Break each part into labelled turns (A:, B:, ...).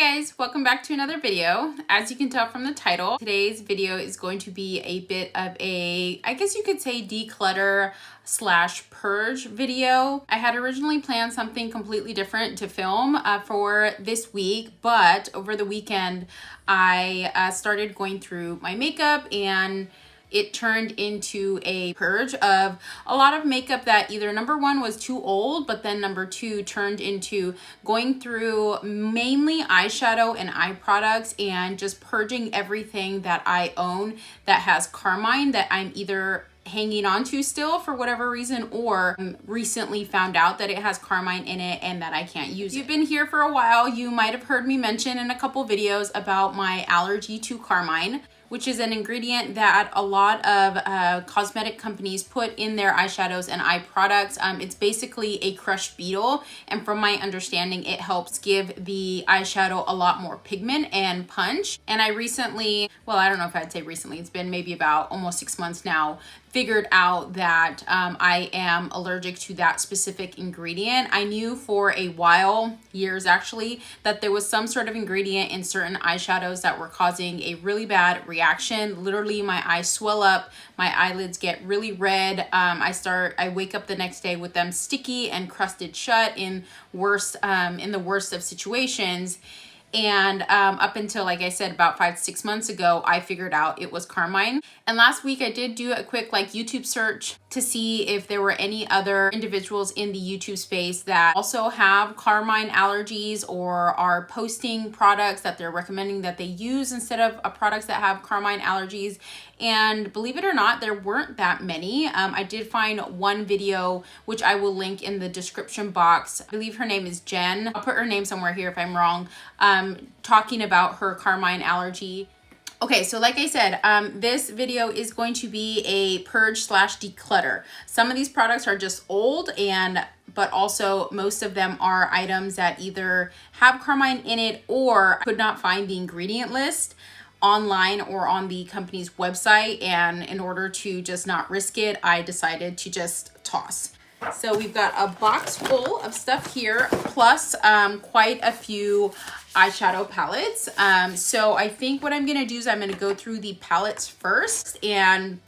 A: Hi guys, welcome back to another video. As you can tell from the title, today's video is going to be a bit of a, I guess you could say, declutter slash purge video. I had originally planned something completely different to film for this week, but over the weekend I started going through my makeup and it turned into a purge of a lot of makeup that either number one was too old, but then number two turned into going through mainly eyeshadow and eye products and just purging everything that I own that has carmine that I'm either hanging on to still for whatever reason or recently found out that it has carmine in it and that I can't use it. If you've been here for a while, you might have heard me mention in a couple videos about my allergy to carmine, which is an ingredient that a lot of cosmetic companies put in their eyeshadows and eye products. It's basically a crushed beetle, and from my understanding, it helps give the eyeshadow a lot more pigment and punch. And I recently, well, I don't know if I'd say recently, it's been maybe about almost 6 months now, figured out that I am allergic to that specific ingredient. I knew for a while, years actually, that there was some sort of ingredient in certain eyeshadows that were causing a really bad reaction. Literally, my eyes swell up, my eyelids get really red. I wake up the next day with them sticky and crusted shut in the worst of situations. And up until, like I said, about 5 to 6 months ago, I figured out it was carmine. And last week I did do a quick YouTube search to see if there were any other individuals in the YouTube space that also have carmine allergies or are posting products that they're recommending that they use instead of products that have carmine allergies. And believe it or not, there weren't that many. I did find one video, which I will link in the description box. I believe her name is Jen. I'll put her name somewhere here if I'm wrong. Talking about her carmine allergy. Okay, so like I said, this video is going to be a purge slash declutter. Some of these products are just old, but also most of them are items that either have carmine in it or could not find the ingredient list online or on the company's website. And in order to just not risk it, I decided to just toss. So we've got a box full of stuff here, plus quite a few eyeshadow palettes. So I think what I'm gonna do is I'm gonna go through the palettes first and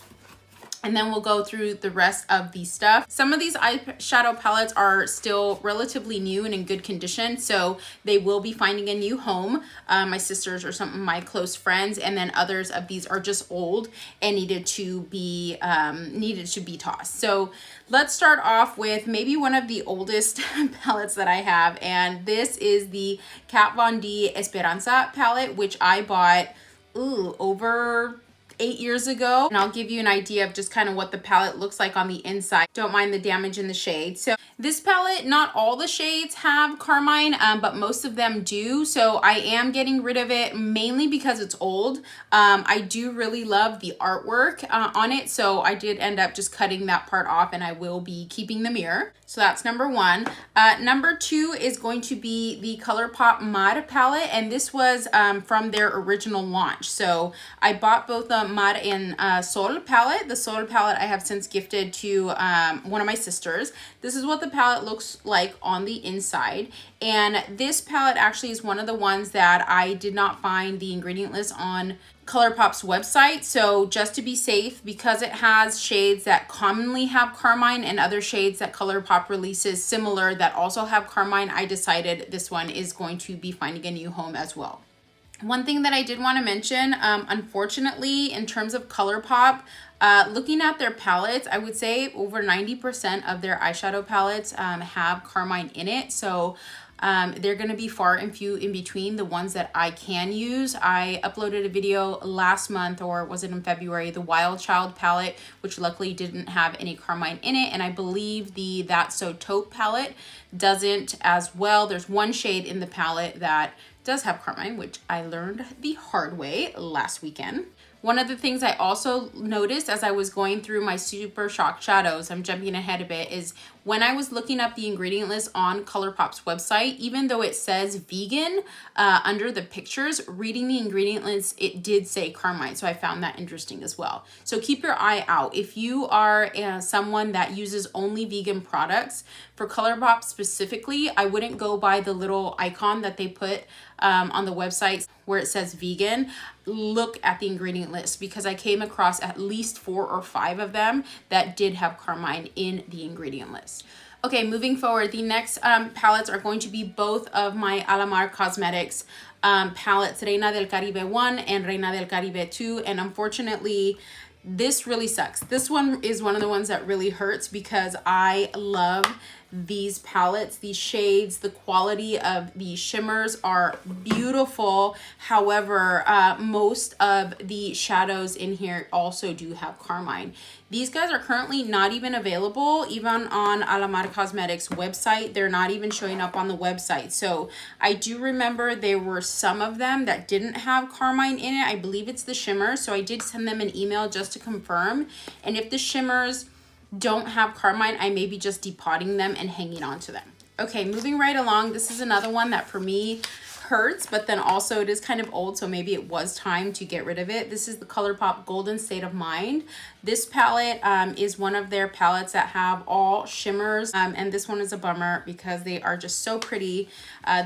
A: then we'll go through the rest of the stuff. Some of these eyeshadow palettes are still relatively new and in good condition, so they will be finding a new home. My sisters or some of my close friends, and then others of these are just old and needed to be tossed. So let's start off with maybe one of the oldest palettes that I have, and this is the Kat Von D Esperanza palette, which I bought over 8 years ago, and I'll give you an idea of just kind of what the palette looks like on the inside. Don't mind the damage in the shade. So this palette, not all the shades have carmine, but most of them do. So I am getting rid of it mainly because it's old. I do really love the artwork on it, so I did end up just cutting that part off, and I will be keeping the mirror. So that's number one. Number two is going to be the Colourpop Mud palette, and this was from their original launch. So I bought both the Mud and Sol palette. The Sol palette I have since gifted to one of my sisters. This is what the palette looks like on the inside. And this palette actually is one of the ones that I did not find the ingredient list on Colourpop's website. So just to be safe, because it has shades that commonly have carmine and other shades that Colourpop releases similar that also have carmine, I decided this one is going to be finding a new home as well. One thing that I did want to mention, unfortunately, in terms of Colourpop, looking at their palettes, I would say over 90% of their eyeshadow palettes have carmine in it. So they're going to be far and few in between the ones that I can use. I uploaded a video last month, or was it in February, the Wild Child palette, which luckily didn't have any carmine in it. And I believe the That's So Taupe palette doesn't as well. There's one shade in the palette that does have carmine, which I learned the hard way last weekend. One of the things I also noticed as I was going through my Super Shock shadows, I'm jumping ahead a bit, is when I was looking up the ingredient list on Colourpop's website, even though it says vegan under the pictures, reading the ingredient list, it did say carmine. So I found that interesting as well. So keep your eye out. If you are someone that uses only vegan products, for Colourpop specifically, I wouldn't go by the little icon that they put on the website where it says vegan, look at the ingredient list, because I came across at least 4 or 5 of them that did have carmine in the ingredient list. Okay, moving forward, the next palettes are going to be both of my Alamar Cosmetics palettes, Reina del Caribe 1 and Reina del Caribe 2. And unfortunately, this really sucks. This one is one of the ones that really hurts because I love these palettes, these shades. The quality of the shimmers are beautiful. However, most of the shadows in here also do have carmine. These guys are currently not even available, even on Alamar Cosmetics website. They're not even showing up on the website. So I do remember there were some of them that didn't have carmine in it. I believe it's the shimmers. So I did send them an email just to confirm. And if the shimmers don't have carmine, I may be just depotting them and hanging on to them. Okay, moving right along. This is another one that for me hurts, but then also it is kind of old, so maybe it was time to get rid of it. This is the Colourpop Golden State of Mind. This palette is one of their palettes that have all shimmers, and this one is a bummer because they are just so pretty.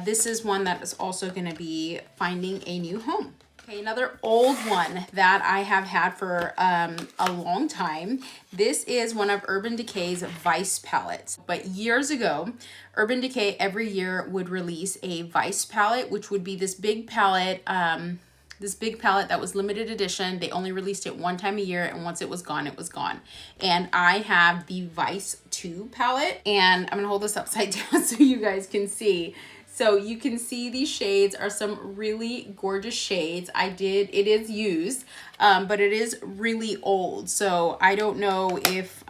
A: This is one that is also going to be finding a new home. Okay, another old one that I have had for a long time. This is one of Urban Decay's Vice palettes. But years ago, Urban Decay every year would release a Vice palette, which would be this big palette that was limited edition. They only released it one time a year, and once it was gone, it was gone. And I have the Vice 2 palette, and I'm gonna hold this upside down so you guys can see. So you can see these shades are some really gorgeous shades. It is used, but it is really old. So I don't know if,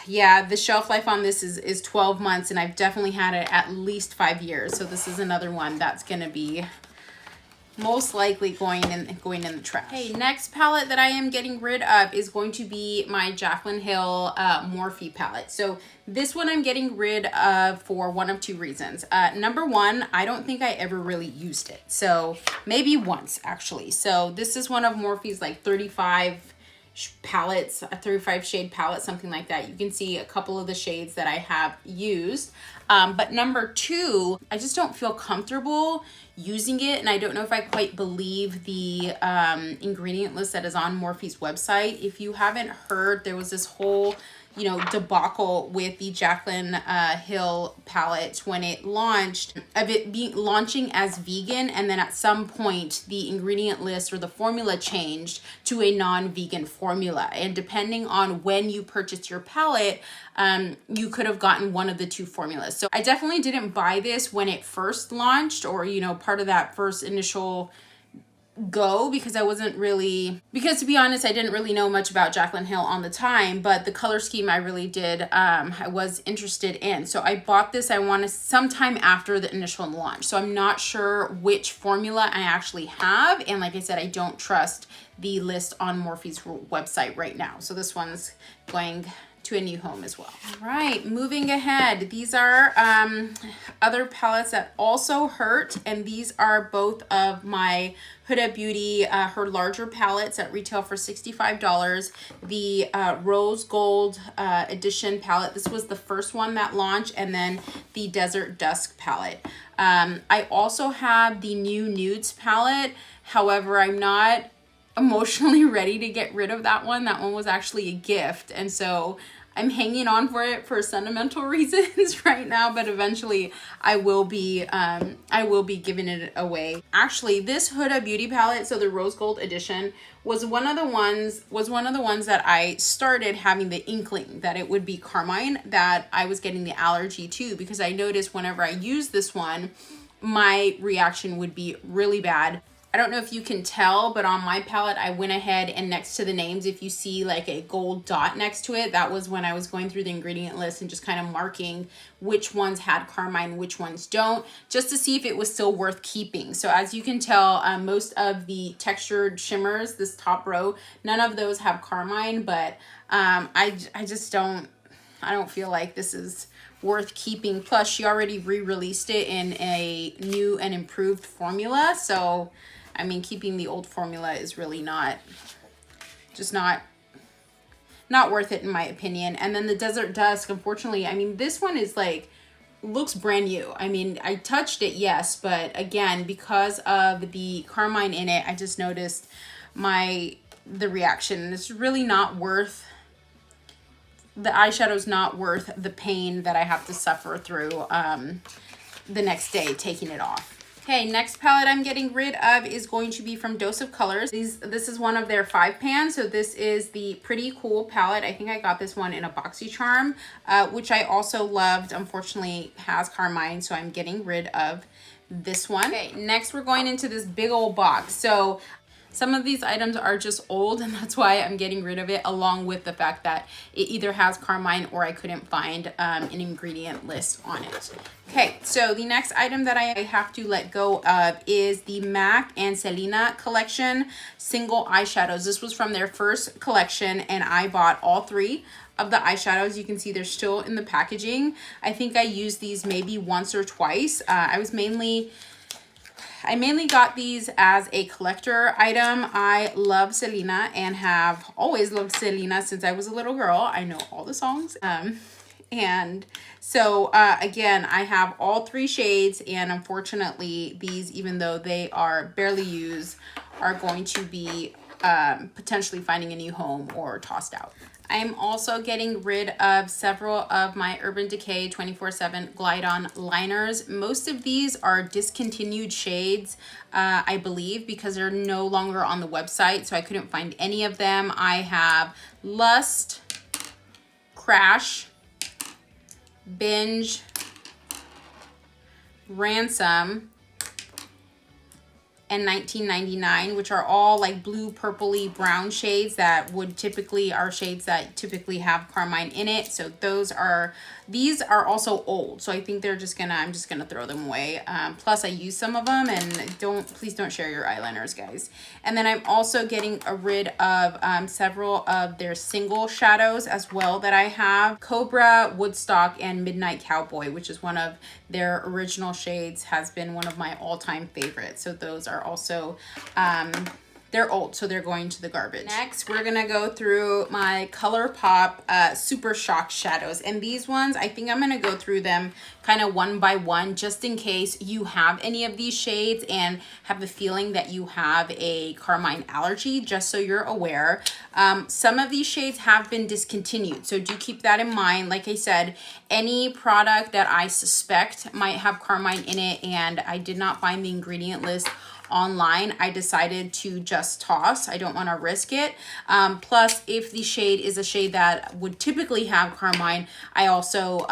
A: yeah, the shelf life on this is 12 months, and I've definitely had it at least 5 years. So this is another one that's gonna be most likely going in the trash. Okay, next palette that I am getting rid of is going to be my Jaclyn Hill Morphe palette. So this one I'm getting rid of for one of 2 reasons. Number one, I don't think I ever really used it. So maybe once actually. So this is one of Morphe's like 35 palettes, a 35 shade palette, something like that. You can see a couple of the shades that I have used. But number 2, I just don't feel comfortable using it, and I don't know if I quite believe the ingredient list that is on Morphe's website. If you haven't heard, there was this whole debacle with the Jaclyn Hill palette when it launched, of it launching as vegan, and then at some point the ingredient list or the formula changed to a non-vegan formula, and depending on when you purchased your palette, you could have gotten one of the 2 formulas. So I definitely didn't buy this when it first launched, or part of that first initial go, because to be honest, I didn't really know much about Jaclyn Hill on the time, but the color scheme I really did, I was interested in. So I bought this, I want to sometime after the initial launch. So I'm not sure which formula I actually have. And like I said, I don't trust the list on Morphe's website right now. So this one's going to a new home as well. All right, moving ahead. These are other palettes that also hurt, and these are both of my Huda Beauty, her larger palettes that retail for $65. The Rose Gold Edition palette. This was the first one that launched, and then the Desert Dusk palette. I also have the new Nudes palette. However, I'm not emotionally ready to get rid of that one. That one was actually a gift, and so I'm hanging on for it for sentimental reasons right now, but eventually I will be giving it away. Actually, this Huda Beauty palette, so the Rose Gold Edition, was one of the ones that I started having the inkling that it would be carmine, that I was getting the allergy to, because I noticed whenever I used this one, my reaction would be really bad. I don't know if you can tell, but on my palette, I went ahead and next to the names, if you see like a gold dot next to it, that was when I was going through the ingredient list and just kind of marking which ones had carmine, which ones don't, just to see if it was still worth keeping. So as you can tell, most of the textured shimmers, this top row, none of those have carmine, but I don't feel like this is worth keeping. Plus, she already re-released it in a new and improved formula, so I mean, keeping the old formula is really not worth it in my opinion. And then the Desert Dusk, unfortunately, I mean, this one is like looks brand new. I mean, I touched it, yes, but again, because of the carmine in it, I just noticed the reaction. It's really not worth, the eyeshadow's not worth the pain that I have to suffer through the next day taking it off. Okay, next palette I'm getting rid of is going to be from Dose of Colors. This is one of their 5 pans. So this is the Pretty Cool palette. I think I got this one in a BoxyCharm, which I also loved. Unfortunately, has carmine, so I'm getting rid of this one. Okay, next we're going into this big old box. So some of these items are just old, and that's why I'm getting rid of it, along with the fact that it either has carmine or I couldn't find an ingredient list on it. Okay, so the next item that I have to let go of is the MAC and Selena collection single eyeshadows. This was from their first collection, and I bought all 3 of the eyeshadows. You can see they're still in the packaging. I think I used these maybe once or twice. I mainly got these as a collector item. I love Selena and have always loved Selena since I was a little girl. I know all the songs. And so again, I have all 3 shades, and unfortunately these, even though they are barely used, are going to be potentially finding a new home or tossed out. I am also getting rid of several of my Urban Decay 24/7 Glide On liners. Most of these are discontinued shades, I believe, because they're no longer on the website, so I couldn't find any of them. I have Lust, Crash, Binge, Ransom, and 1999, which are all like blue, purpley, brown shades that would typically are shades that typically have carmine in it. So these are also old. So I think I'm just gonna throw them away. Plus I use some of them, and please don't share your eyeliners, guys. And then I'm also getting rid of several of their single shadows as well that I have. Cobra, Woodstock, and Midnight Cowboy, which is one of their original shades, has been one of my all-time favorites. So those are also they're old, so they're going to the garbage. Next, we're gonna go through my Colourpop Super Shock shadows, and these ones, I think I'm gonna go through them kind of one by one, just in case you have any of these shades and have the feeling that you have a carmine allergy, just so you're aware. Some of these shades have been discontinued, so do keep that in mind. Like I said, any product that I suspect might have carmine in it and I did not find the ingredient list online, I decided to just toss. I don't want to risk it. Plus, if the shade is a shade that would typically have carmine, I also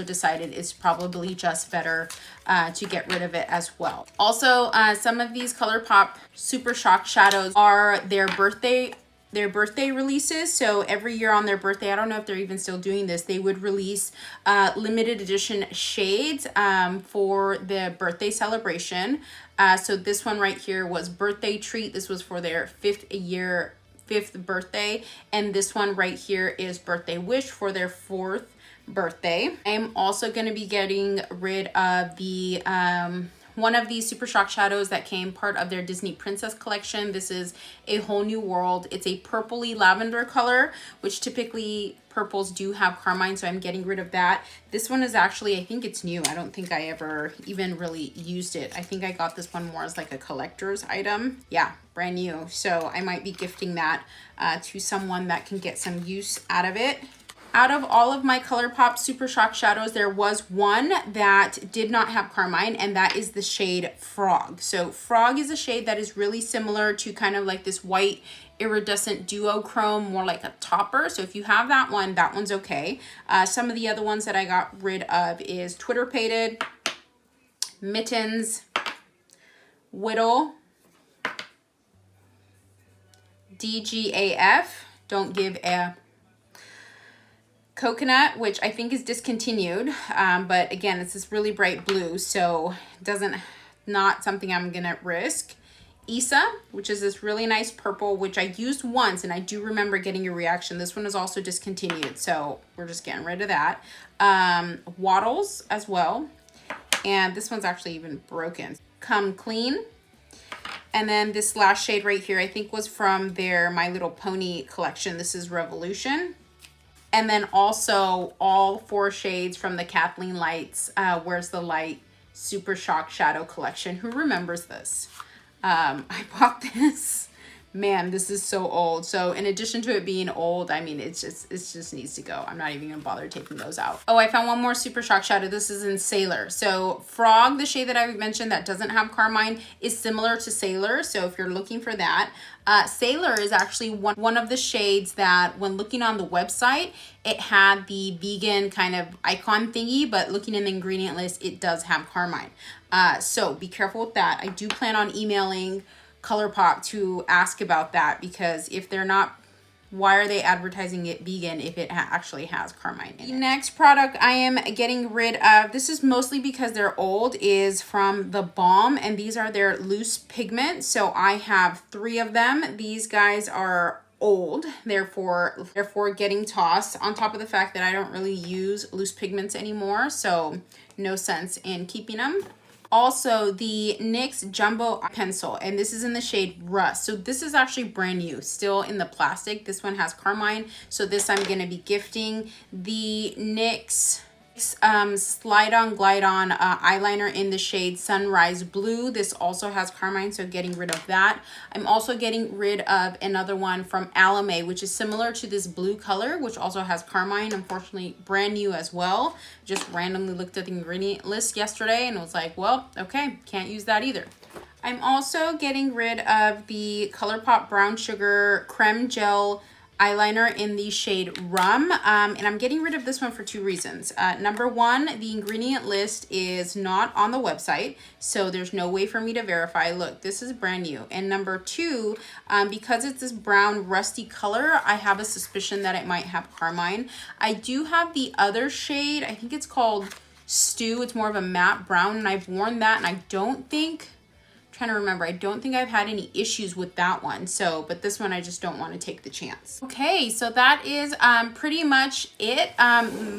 A: decided it's probably just better to get rid of it as well. Also, some of these Colourpop Super Shock shadows are their birthday releases. So every year on their birthday, I don't know if they're even still doing this, they would release limited edition shades for the birthday celebration. So this one right here was Birthday Treat. This was for their 5th birthday. And this one right here is Birthday Wish for their 4th birthday. I'm also going to be getting rid of the one of these Super Shock shadows that came part of their Disney Princess collection. This is A Whole New World. It's a purpley lavender color, which typically purples do have carmine, so I'm getting rid of that. This one is actually, I think it's new. I don't think I ever even really used it. I think I got this one more as like a collector's item. Yeah, brand new. So I might be gifting that to someone that can get some use out of it. Out of all of my Colourpop Super Shock shadows, there was one that did not have carmine, and that is the shade Frog. So Frog is a shade that is really similar to kind of like this white iridescent duochrome, more like a topper. So if you have that one's okay. Some of the other ones that I got rid of is Twitter Pated, Mittens, Whittle, DGAF, Don't Give a Coconut, which I think is discontinued, but again, it's this really bright blue, so not something I'm gonna risk. Isa, which is this really nice purple, which I used once, and I do remember getting a reaction. This one is also discontinued, so we're just getting rid of that. Waddles as well, and this one's actually even broken. Come Clean. And then this last shade right here, I think was from their My Little Pony collection. This is Revolution. And then also all 4 shades from the Kathleen Lights Where's the Light Super Shock Shadow Collection. Who remembers this? I bought this. Man, this is so old. So in addition to it being old, I mean, it just needs to go. I'm not even gonna bother taking those out. Oh, I found one more Super Shock Shadow. This is in Sailor. So Frog, the shade that I mentioned that doesn't have carmine, is similar to Sailor. So if you're looking for that, Sailor is actually one of the shades that when looking on the website, it had the vegan kind of icon thingy, but looking in the ingredient list, it does have carmine. So be careful with that. I do plan on emailing Colourpop to ask about that, because if they're not, why are they advertising it vegan if it actually has carmine in it? The next product I am getting rid of, this is mostly because they're old, is from The Balm, and these are their loose pigments. So I have 3 of them. These guys are old, therefore getting tossed, on top of the fact that I don't really use loose pigments anymore, so no sense in keeping them. Also, the NYX Jumbo Pencil, and this is in the shade Rust. So this is actually brand new, still in the plastic. This one has carmine, so this I'm going to be gifting. The NYX Slide On Glide On eyeliner in the shade Sunrise Blue. This also has carmine, so getting rid of that. I'm also getting rid of another one from Alame, which is similar to this blue color, which also has carmine. Unfortunately, brand new as well. Just randomly looked at the ingredient list yesterday and was like, well, okay, can't use that either. I'm also getting rid of the Colourpop Brown Sugar Creme Gel eyeliner in the shade Rum, and I'm getting rid of this one for 2 reasons. Number one, the ingredient list is not on the website, so there's no way for me to verify. Look, this is brand new. And number 2, because it's this brown rusty color, I have a suspicion that it might have carmine. I do have the other shade, I think it's called Stew. It's more of a matte brown, and I've worn that, and I don't think, trying to remember, I don't think I've had any issues with that one. So, but this one I just don't want to take the chance. Okay, so that is pretty much it.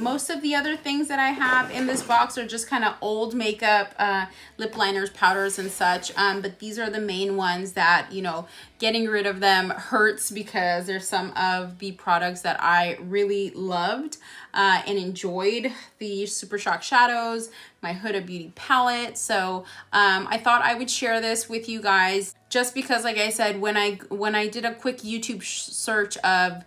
A: Most of the other things that I have in this box are just kind of old makeup, lip liners, powders, and such. But these are the main ones that, you know, getting rid of them hurts, because there's some of the products that I really loved and enjoyed. The Super Shock Shadows, my Huda Beauty palette. So I thought I would share this with you guys, just because, like I said, when I did a quick YouTube search of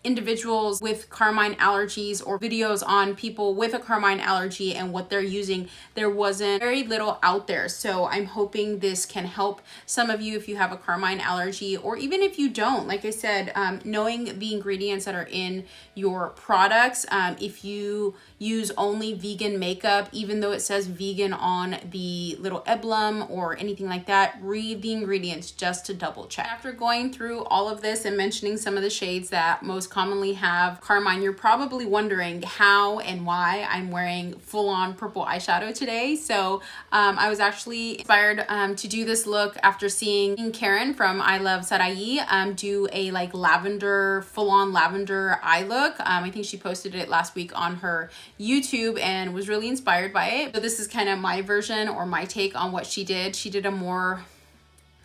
A: individuals with carmine allergies or videos on people with a carmine allergy and what they're using, there wasn't very little out there. So I'm hoping this can help some of you if you have a carmine allergy, or even if you don't. Like I said, knowing the ingredients that are in your products. If you use only vegan makeup, even though it says vegan on the little emblem or anything like that, read the ingredients just to double check. After going through all of this and mentioning some of the shades that most commonly have carmine, you're probably wondering how and why I'm wearing full-on purple eyeshadow today. So I was actually inspired to do this look after seeing Karen from I Love Sarai do a like lavender, full-on lavender eye look. I think she posted it last week on her YouTube and was really inspired by it. So this is kind of my version or my take on what she did. She did a more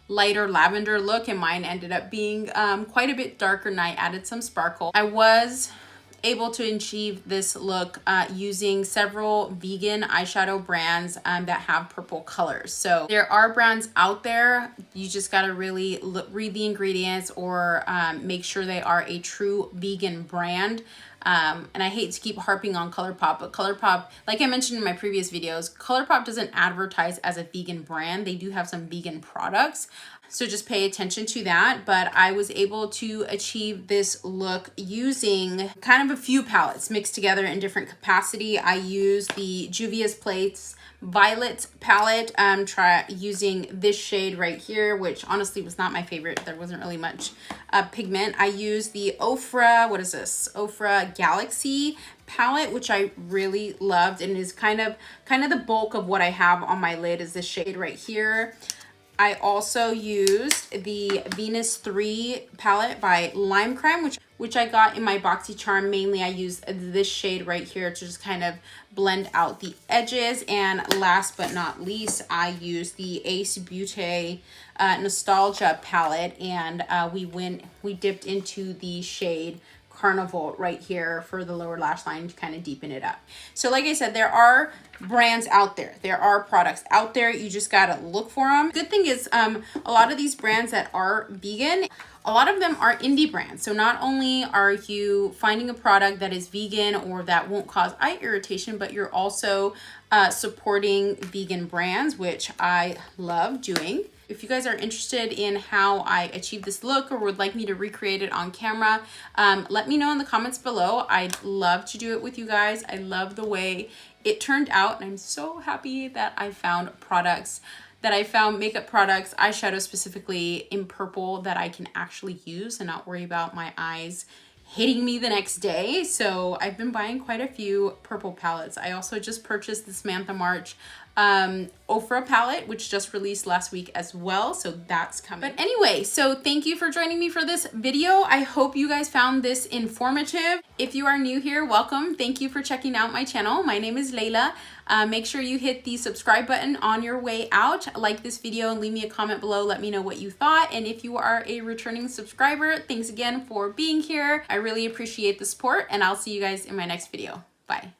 A: lighter lavender look, and mine ended up being quite a bit darker, and I added some sparkle. I was able to achieve this look using several vegan eyeshadow brands that have purple colors. So there are brands out there. You just got to really read the ingredients or make sure they are a true vegan brand. And I hate to keep harping on Colourpop, but Colourpop, like I mentioned in my previous videos, Colourpop doesn't advertise as a vegan brand. They do have some vegan products, so just pay attention to that. But I was able to achieve this look using kind of a few palettes mixed together in different capacity. I used the Juvia's Plates Violet palette, using this shade right here, which honestly was not my favorite. There wasn't really much pigment. I used the Ofra, what is this? Ofra Galaxy palette, which I really loved, and is kind of the bulk of what I have on my lid is this shade right here. I also used the Venus 3 palette by Limecrime, which I got in my BoxyCharm. Mainly I used this shade right here to just kind of blend out the edges. And last but not least, I used the Ace Beaute Nostalgia palette, and we dipped into the shade Carnival right here for the lower lash line to kind of deepen it up. So like I said, there are brands out there. There are products out there. You just gotta look for them. Good thing is a lot of these brands that are vegan, a lot of them are indie brands. So not only are you finding a product that is vegan or that won't cause eye irritation, but you're also supporting vegan brands, which I love doing. If you guys are interested in how I achieve this look or would like me to recreate it on camera, let me know in the comments below. I'd love to do it with you guys. I love the way it turned out, and I'm so happy that I found products, makeup products, eyeshadow specifically in purple that I can actually use and not worry about my eyes hitting me the next day. So I've been buying quite a few purple palettes. I also just purchased the Samantha March Ofra palette, which just released last week as well, so that's coming. But anyway, so thank you for joining me for this video. I hope you guys found this informative. If you are new here, welcome. Thank you for checking out my channel. My name is Layla. Make sure you hit the subscribe button on your way out. Like this video and leave me a comment below. Let me know what you thought. And if you are a returning subscriber, thanks again for being here. I really appreciate the support, and I'll see you guys in my next video. Bye.